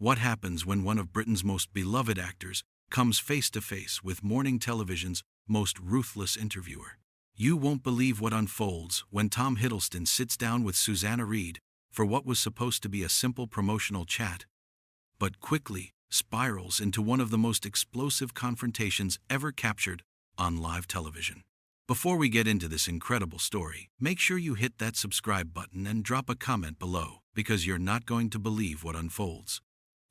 What happens when one of Britain's most beloved actors comes face to face with morning television's most ruthless interviewer? You won't believe what unfolds when Tom Hiddleston sits down with Susanna Reid for what was supposed to be a simple promotional chat, but quickly spirals into one of the most explosive confrontations ever captured on live television. Before we get into this incredible story, make sure you hit that subscribe button and drop a comment below, because you're not going to believe what unfolds.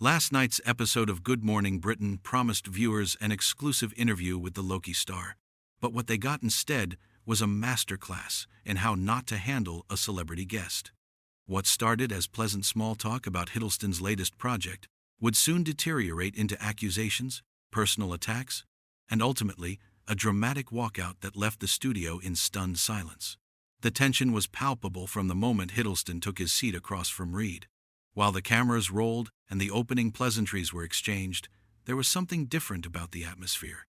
Last night's episode of Good Morning Britain promised viewers an exclusive interview with the Loki star, but what they got instead was a masterclass in how not to handle a celebrity guest. What started as pleasant small talk about Hiddleston's latest project would soon deteriorate into accusations, personal attacks, and ultimately a dramatic walkout that left the studio in stunned silence. The tension was palpable from the moment Hiddleston took his seat across from Reid. While the cameras rolled and the opening pleasantries were exchanged, there was something different about the atmosphere.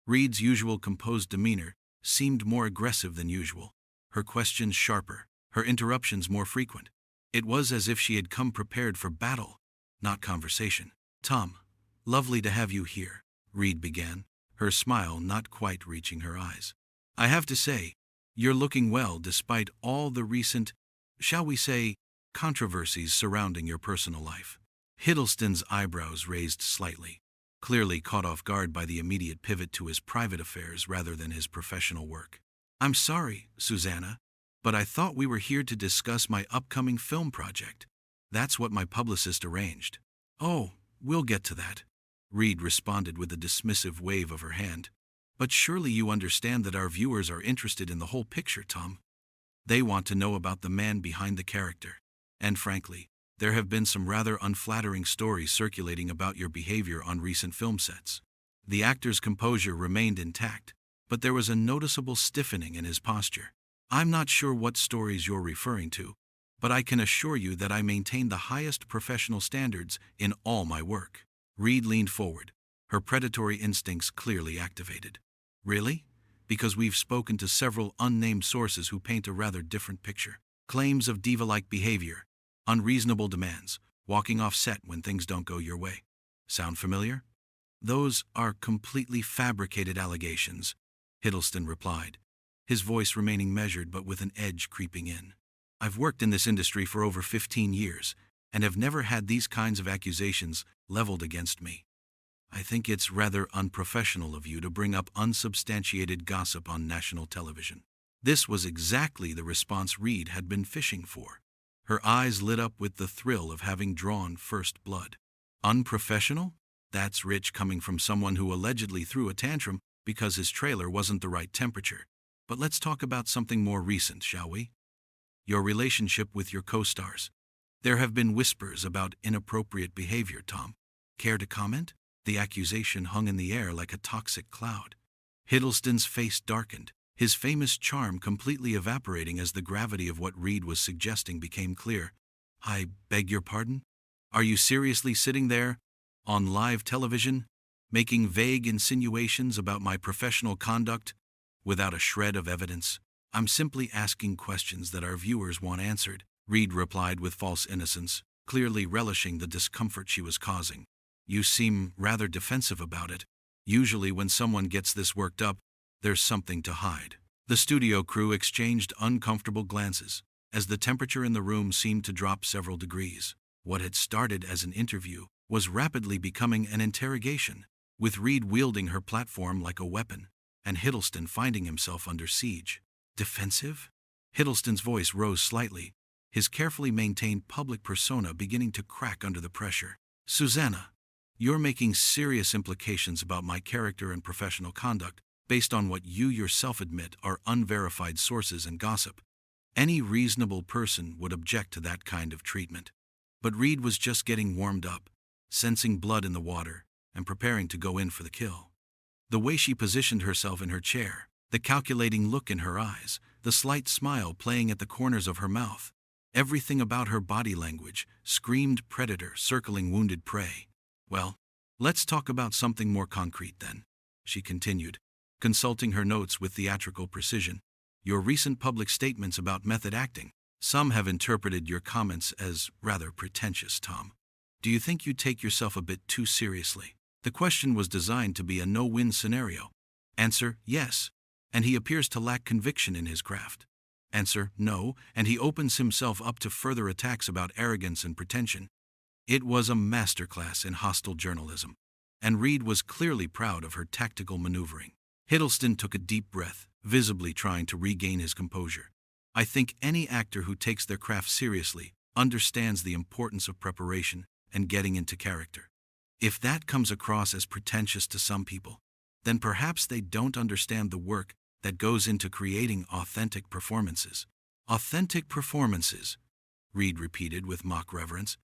Reid's usual composed demeanor seemed more aggressive than usual, her questions sharper, her interruptions more frequent. It was as if she had come prepared for battle, not conversation. "Tom, lovely to have you here," Reid began, her smile not quite reaching her eyes. "I have to say, you're looking well despite all the recent, shall we say, controversies surrounding your personal life." Hiddleston's eyebrows raised slightly, clearly caught off guard by the immediate pivot to his private affairs rather than his professional work. "I'm sorry, Susanna, but I thought we were here to discuss my upcoming film project. That's what my publicist arranged." "Oh, we'll get to that," Reid responded with a dismissive wave of her hand. "But surely you understand that our viewers are interested in the whole picture, Tom. They want to know about the man behind the character. And frankly, there have been some rather unflattering stories circulating about your behavior on recent film sets." The actor's composure remained intact, but there was a noticeable stiffening in his posture. "I'm not sure what stories you're referring to, but I can assure you that I maintain the highest professional standards in all my work." Reid leaned forward, her predatory instincts clearly activated. "Really? Because we've spoken to several unnamed sources who paint a rather different picture. Claims of diva-like behavior, unreasonable demands, walking off set when things don't go your way. Sound familiar?" "Those are completely fabricated allegations," Hiddleston replied, his voice remaining measured but with an edge creeping in. "I've worked in this industry for over 15 years and have never had these kinds of accusations leveled against me. I think it's rather unprofessional of you to bring up unsubstantiated gossip on national television." This was exactly the response Reid had been fishing for. Her eyes lit up with the thrill of having drawn first blood. Unprofessional? That's rich coming from someone who allegedly threw a tantrum because his trailer wasn't the right temperature. But let's talk about something more recent, shall we? Your relationship with your co-stars. There have been whispers about inappropriate behavior, Tom. Care to comment? The accusation hung in the air like a toxic cloud. Hiddleston's face darkened, his famous charm completely evaporating as the gravity of what Reid was suggesting became clear. "I beg your pardon? Are you seriously sitting there, on live television, making vague insinuations about my professional conduct, without a shred of evidence?" "I'm simply asking questions that our viewers want answered," Reid replied with false innocence, clearly relishing the discomfort she was causing. "You seem rather defensive about it. Usually when someone gets this worked up, there's something to hide." The studio crew exchanged uncomfortable glances, as the temperature in the room seemed to drop several degrees. What had started as an interview was rapidly becoming an interrogation, with Reid wielding her platform like a weapon, and Hiddleston finding himself under siege. "Defensive?" Hiddleston's voice rose slightly, his carefully maintained public persona beginning to crack under the pressure. "Susanna, you're making serious implications about my character and professional conduct based on what you yourself admit are unverified sources and gossip. Any reasonable person would object to that kind of treatment." But Reid was just getting warmed up, sensing blood in the water, and preparing to go in for the kill. The way she positioned herself in her chair, the calculating look in her eyes, the slight smile playing at the corners of her mouth, everything about her body language screamed predator circling wounded prey. "Well, let's talk about something more concrete then," she continued, consulting her notes with theatrical precision. "Your recent public statements about method acting. Some have interpreted your comments as rather pretentious, Tom. Do you think you take yourself a bit too seriously? The question was designed to be a no-win scenario. Answer, yes. And he appears to lack conviction in his craft. Answer, no, and he opens himself up to further attacks about arrogance and pretension. It was a masterclass in hostile journalism, and Reid was clearly proud of her tactical maneuvering. Hiddleston took a deep breath, visibly trying to regain his composure. I think any actor who takes their craft seriously understands the importance of preparation and getting into character. If that comes across as pretentious to some people, then perhaps they don't understand the work that goes into creating authentic performances. Authentic performances, Reid repeated with mock reverence.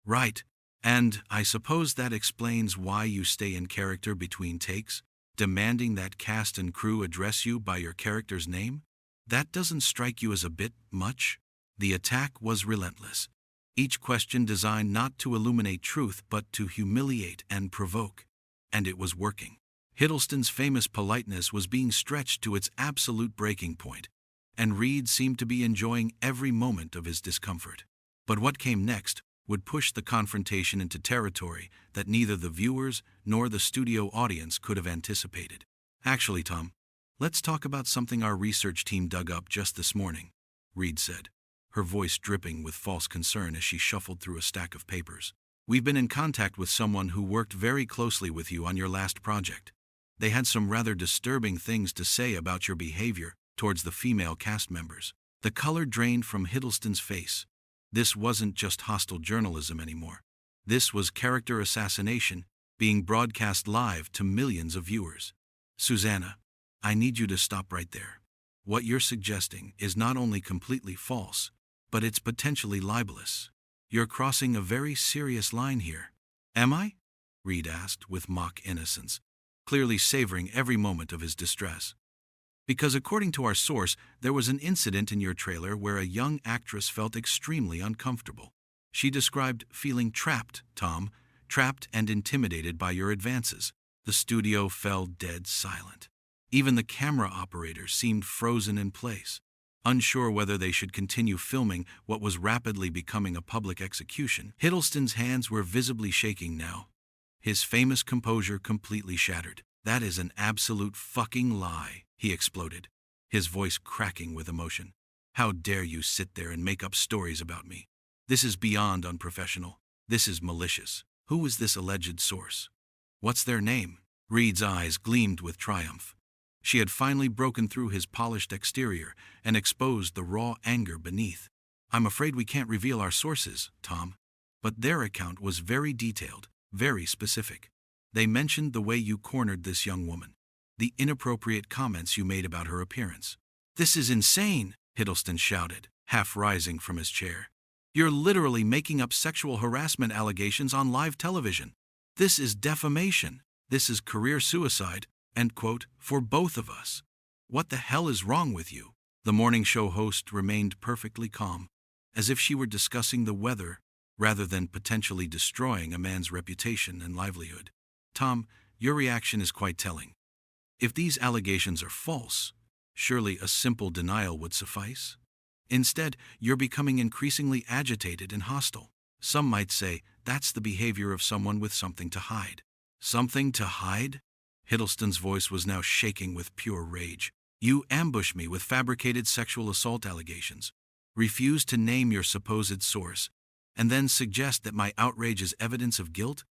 Right, and I suppose that explains why you stay in character between takes, demanding that cast and crew address you by your character's name? That doesn't strike you as a bit much? The attack was relentless. Each question designed not to illuminate truth but to humiliate and provoke. And it was working. Hiddleston's famous politeness was being stretched to its absolute breaking point, and Reid seemed to be enjoying every moment of his discomfort. But what came next would push the confrontation into territory that neither the viewers nor the studio audience could have anticipated. Actually, Tom, let's talk about something our research team dug up just this morning, Reid said, her voice dripping with false concern as she shuffled through a stack of papers. We've been in contact with someone who worked very closely with you on your last project. They had some rather disturbing things to say about your behavior towards the female cast members. The color drained from Hiddleston's face. This wasn't just hostile journalism anymore. This was character assassination being broadcast live to millions of viewers. Susanna, I need you to stop right there. What you're suggesting is not only completely false, but it's potentially libelous. You're crossing a very serious line here. Am I? Reid asked with mock innocence, clearly savoring every moment of his distress. Because according to our source, there was an incident in your trailer where a young actress felt extremely uncomfortable. She described feeling trapped, Tom, trapped and intimidated by your advances. The studio fell dead silent. Even the camera operators seemed frozen in place, unsure whether they should continue filming what was rapidly becoming a public execution. Hiddleston's hands were visibly shaking now, his famous composure completely shattered. That is an absolute fucking lie, he exploded, his voice cracking with emotion. How dare you sit there and make up stories about me? This is beyond unprofessional. This is malicious. Who is this alleged source? What's their name? Reid's eyes gleamed with triumph. She had finally broken through his polished exterior and exposed the raw anger beneath. I'm afraid we can't reveal our sources, Tom. But their account was very detailed, very specific. They mentioned the way you cornered this young woman, the inappropriate comments you made about her appearance. This is insane, Hiddleston shouted, half rising from his chair. You're literally making up sexual harassment allegations on live television. This is defamation. This is career suicide, end quote, for both of us. What the hell is wrong with you? The morning show host remained perfectly calm, as if she were discussing the weather rather than potentially destroying a man's reputation and livelihood. Tom, your reaction is quite telling. If these allegations are false, surely a simple denial would suffice. Instead, you're becoming increasingly agitated and hostile. Some might say that's the behavior of someone with something to hide. Something to hide? Hiddleston's voice was now shaking with pure rage. You ambush me with fabricated sexual assault allegations, refuse to name your supposed source, and then suggest that my outrage is evidence of guilt?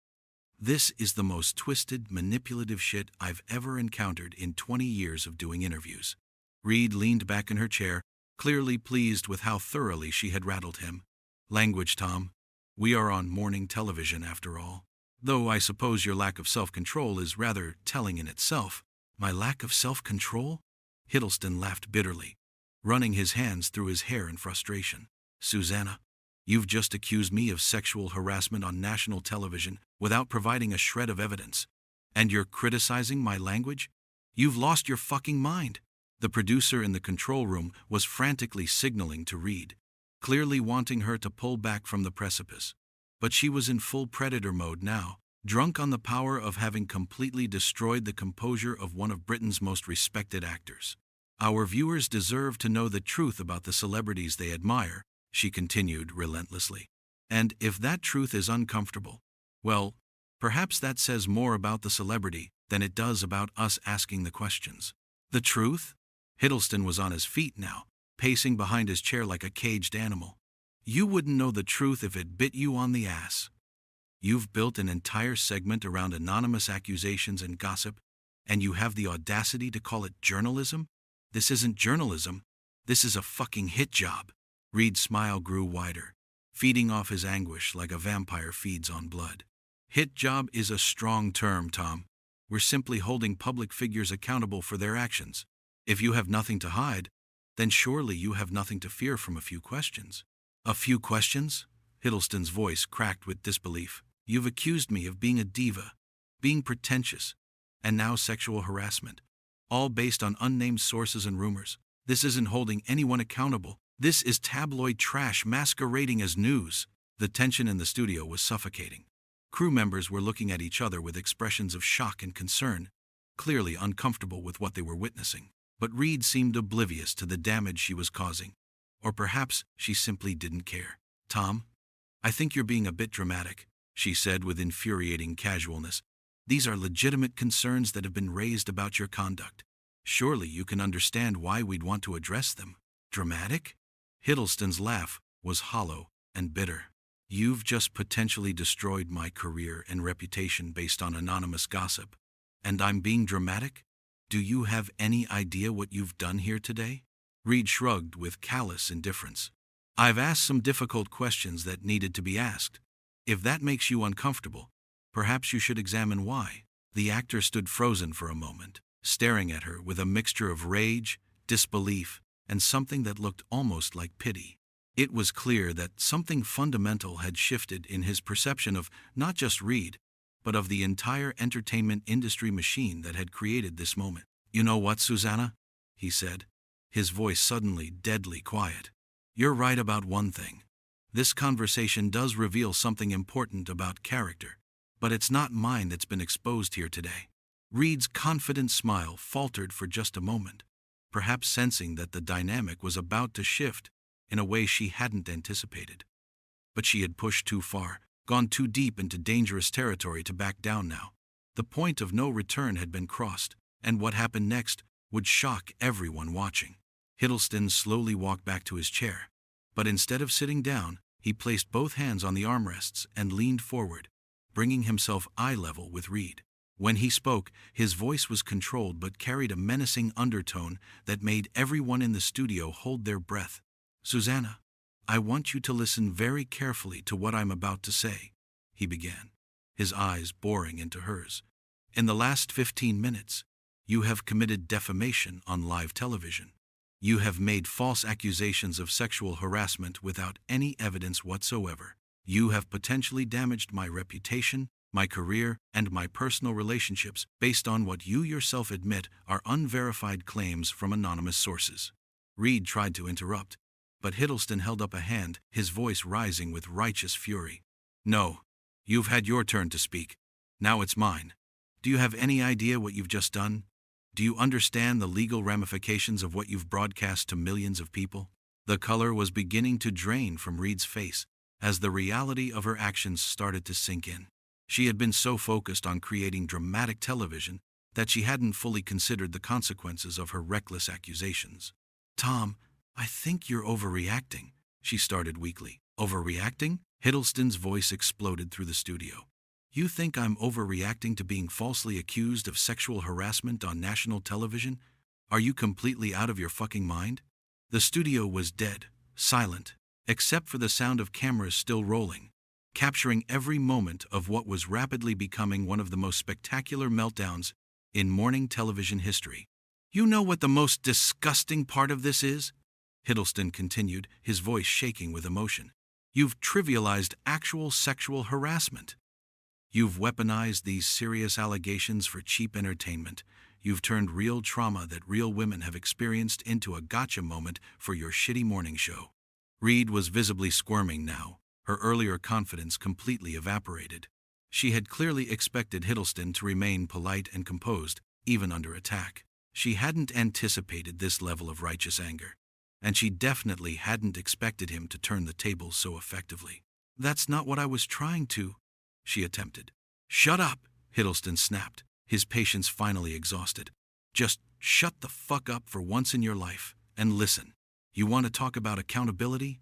This is the most twisted, manipulative shit I've ever encountered in 20 years of doing interviews. Reid leaned back in her chair, clearly pleased with how thoroughly she had rattled him. Language, Tom. We are on morning television, after all. Though I suppose your lack of self-control is rather telling in itself. My lack of self-control? Hiddleston laughed bitterly, running his hands through his hair in frustration. Susanna, you've just accused me of sexual harassment on national television without providing a shred of evidence. And you're criticizing my language? You've lost your fucking mind. The producer in the control room was frantically signaling to Reid, clearly wanting her to pull back from the precipice. But she was in full predator mode now, drunk on the power of having completely destroyed the composure of one of Britain's most respected actors. Our viewers deserve to know the truth about the celebrities they admire, she continued relentlessly. And if that truth is uncomfortable, well, perhaps that says more about the celebrity than it does about us asking the questions. The truth? Hiddleston was on his feet now, pacing behind his chair like a caged animal. You wouldn't know the truth if it bit you on the ass. You've built an entire segment around anonymous accusations and gossip, and you have the audacity to call it journalism? This isn't journalism. This is a fucking hit job. Reid's smile grew wider, feeding off his anguish like a vampire feeds on blood. Hit job is a strong term, Tom. We're simply holding public figures accountable for their actions. If you have nothing to hide, then surely you have nothing to fear from a few questions. A few questions? Hiddleston's voice cracked with disbelief. You've accused me of being a diva, being pretentious, and now sexual harassment, all based on unnamed sources and rumors. This isn't holding anyone accountable. This is tabloid trash masquerading as news. The tension in the studio was suffocating. Crew members were looking at each other with expressions of shock and concern, clearly uncomfortable with what they were witnessing. But Reid seemed oblivious to the damage she was causing. Or perhaps she simply didn't care. Tom, I think you're being a bit dramatic, she said with infuriating casualness. These are legitimate concerns that have been raised about your conduct. Surely you can understand why we'd want to address them. Dramatic? Hiddleston's laugh was hollow and bitter. You've just potentially destroyed my career and reputation based on anonymous gossip. And I'm being dramatic? Do you have any idea what you've done here today? Reid shrugged with callous indifference. I've asked some difficult questions that needed to be asked. If that makes you uncomfortable, perhaps you should examine why. The actor stood frozen for a moment, staring at her with a mixture of rage, disbelief, and something that looked almost like pity. It was clear that something fundamental had shifted in his perception of not just Reid, but of the entire entertainment industry machine that had created this moment. You know what, Susanna? He said, his voice suddenly deadly quiet. You're right about one thing. This conversation does reveal something important about character, but it's not mine that's been exposed here today. Reid's confident smile faltered for just a moment, perhaps sensing that the dynamic was about to shift in a way she hadn't anticipated. But she had pushed too far, gone too deep into dangerous territory to back down now. The point of no return had been crossed, and what happened next would shock everyone watching. Hiddleston slowly walked back to his chair, but instead of sitting down, he placed both hands on the armrests and leaned forward, bringing himself eye level with Reid. When he spoke, his voice was controlled but carried a menacing undertone that made everyone in the studio hold their breath. Susanna, I want you to listen very carefully to what I'm about to say, he began, his eyes boring into hers. In the last 15 minutes, you have committed defamation on live television. You have made false accusations of sexual harassment without any evidence whatsoever. You have potentially damaged my reputation, my career, and my personal relationships based on what you yourself admit are unverified claims from anonymous sources. Reid tried to interrupt, but Hiddleston held up a hand, his voice rising with righteous fury. No, you've had your turn to speak. Now it's mine. Do you have any idea what you've just done? Do you understand the legal ramifications of what you've broadcast to millions of people? The color was beginning to drain from Reid's face as the reality of her actions started to sink in. She had been so focused on creating dramatic television that she hadn't fully considered the consequences of her reckless accusations. Tom, I think you're overreacting, she started weakly. Overreacting? Hiddleston's voice exploded through the studio. You think I'm overreacting to being falsely accused of sexual harassment on national television? Are you completely out of your fucking mind? The studio was dead, silent, except for the sound of cameras still rolling, capturing every moment of what was rapidly becoming one of the most spectacular meltdowns in morning television history. You know what the most disgusting part of this is? Hiddleston continued, his voice shaking with emotion. You've trivialized actual sexual harassment. You've weaponized these serious allegations for cheap entertainment. You've turned real trauma that real women have experienced into a gotcha moment for your shitty morning show. Reid was visibly squirming now, her earlier confidence completely evaporated. She had clearly expected Hiddleston to remain polite and composed, even under attack. She hadn't anticipated this level of righteous anger, and she definitely hadn't expected him to turn the tables so effectively. That's not what I was trying to, she attempted. Shut up, Hiddleston snapped, his patience finally exhausted. Just shut the fuck up for once in your life, and listen. You want to talk about accountability?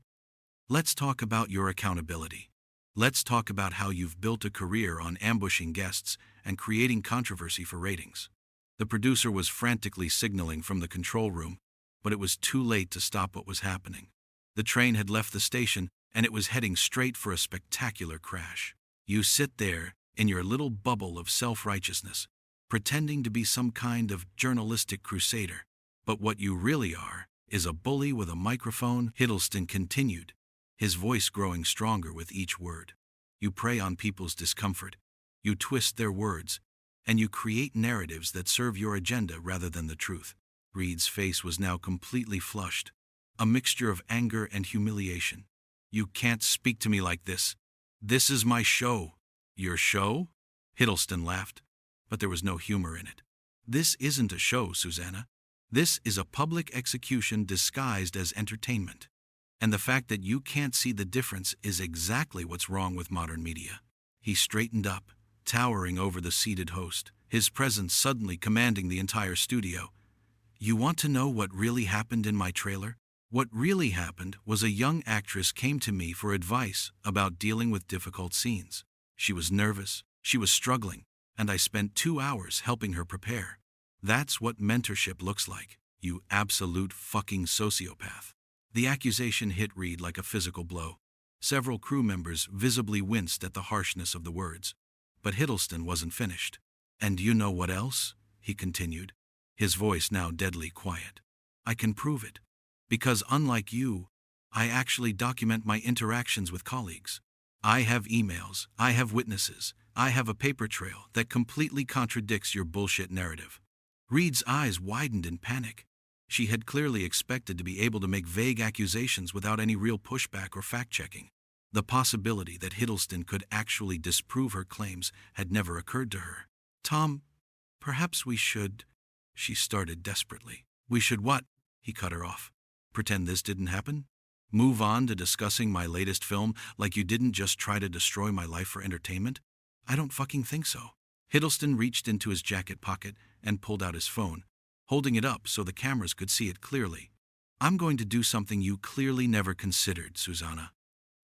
Let's talk about your accountability. Let's talk about how you've built a career on ambushing guests and creating controversy for ratings. The producer was frantically signaling from the control room, but it was too late to stop what was happening. The train had left the station, and it was heading straight for a spectacular crash. You sit there, in your little bubble of self-righteousness, pretending to be some kind of journalistic crusader. But what you really are is a bully with a microphone, Hiddleston continued, his voice growing stronger with each word. You prey on people's discomfort, you twist their words, and you create narratives that serve your agenda rather than the truth. Reid's face was now completely flushed, a mixture of anger and humiliation. You can't speak to me like this. This is my show. Your show? Hiddleston laughed, but there was no humor in it. This isn't a show, Susanna. This is a public execution disguised as entertainment. And the fact that you can't see the difference is exactly what's wrong with modern media. He straightened up, towering over the seated host, his presence suddenly commanding the entire studio. You want to know what really happened in my trailer? What really happened was a young actress came to me for advice about dealing with difficult scenes. She was nervous, she was struggling, and I spent 2 hours helping her prepare. That's what mentorship looks like, you absolute fucking sociopath. The accusation hit Reid like a physical blow. Several crew members visibly winced at the harshness of the words. But Hiddleston wasn't finished. And you know what else? He continued, his voice now deadly quiet. I can prove it. Because unlike you, I actually document my interactions with colleagues. I have emails, I have witnesses, I have a paper trail that completely contradicts your bullshit narrative. Reid's eyes widened in panic. She had clearly expected to be able to make vague accusations without any real pushback or fact-checking. The possibility that Hiddleston could actually disprove her claims had never occurred to her. Tom, perhaps we should, she started desperately. We should what? He cut her off. Pretend this didn't happen? Move on to discussing my latest film like you didn't just try to destroy my life for entertainment? I don't fucking think so. Hiddleston reached into his jacket pocket and pulled out his phone, holding it up so the cameras could see it clearly. I'm going to do something you clearly never considered, Susanna.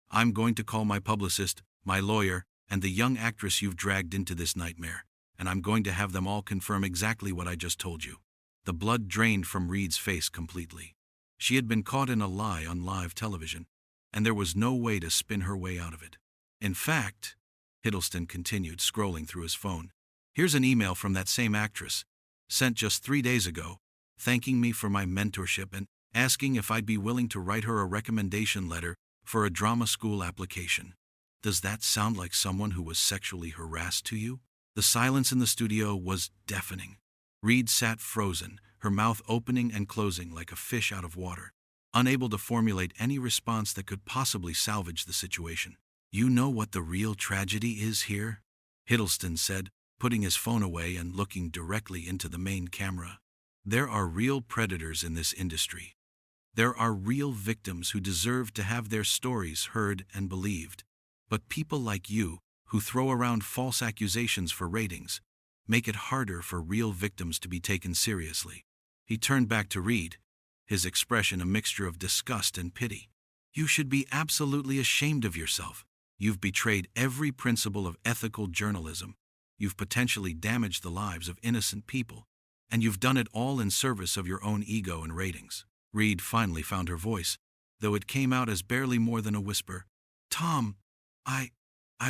I'm going to call my publicist, my lawyer, and the young actress you've dragged into this nightmare, and I'm going to have them all confirm exactly what I just told you. The blood drained from Reid's face completely. She had been caught in a lie on live television, and there was no way to spin her way out of it. In fact, Hiddleston continued, scrolling through his phone, here's an email from that same actress, sent just 3 days ago, thanking me for my mentorship and asking if I'd be willing to write her a recommendation letter for a drama school application. Does that sound like someone who was sexually harassed to you? The silence in the studio was deafening. Reid sat frozen, her mouth opening and closing like a fish out of water, unable to formulate any response that could possibly salvage the situation. You know what the real tragedy is here? Hiddleston said, putting his phone away and looking directly into the main camera. There are real predators in this industry. There are real victims who deserve to have their stories heard and believed. But people like you, who throw around false accusations for ratings, make it harder for real victims to be taken seriously. He turned back to Reid, his expression a mixture of disgust and pity. You should be absolutely ashamed of yourself. You've betrayed every principle of ethical journalism. You've potentially damaged the lives of innocent people. And you've done it all in service of your own ego and ratings. Reid finally found her voice, though it came out as barely more than a whisper. Tom, I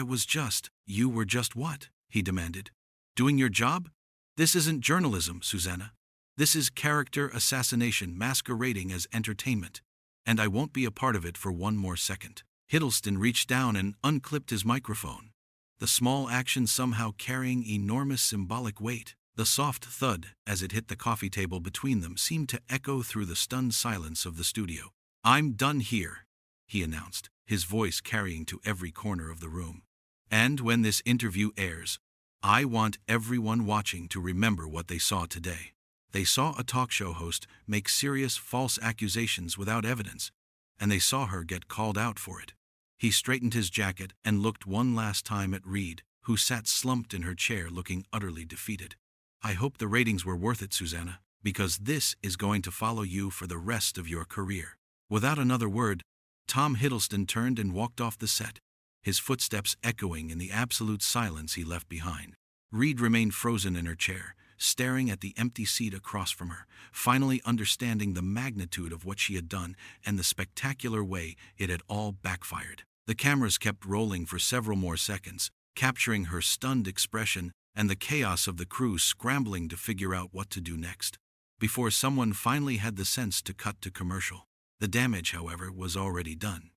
was just... You were just what? He demanded. Doing your job? This isn't journalism, Susanna. This is character assassination masquerading as entertainment. And I won't be a part of it for one more second. Hiddleston reached down and unclipped his microphone, the small action somehow carrying enormous symbolic weight. The soft thud as it hit the coffee table between them seemed to echo through the stunned silence of the studio. I'm done here, he announced, his voice carrying to every corner of the room. And when this interview airs, I want everyone watching to remember what they saw today. They saw a talk show host make serious false accusations without evidence, and they saw her get called out for it. He straightened his jacket and looked one last time at Reid, who sat slumped in her chair looking utterly defeated. I hope the ratings were worth it, Susanna, because this is going to follow you for the rest of your career. Without another word, Tom Hiddleston turned and walked off the set, his footsteps echoing in the absolute silence he left behind. Reid remained frozen in her chair, staring at the empty seat across from her, finally understanding the magnitude of what she had done and the spectacular way it had all backfired. The cameras kept rolling for several more seconds, capturing her stunned expression and the chaos of the crew scrambling to figure out what to do next, before someone finally had the sense to cut to commercial. The damage, however, was already done.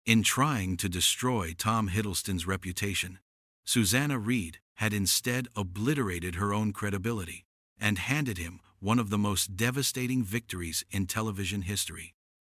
In trying to destroy Tom Hiddleston's reputation, Susanna Reid had instead obliterated her own credibility and handed him one of the most devastating victories in television history.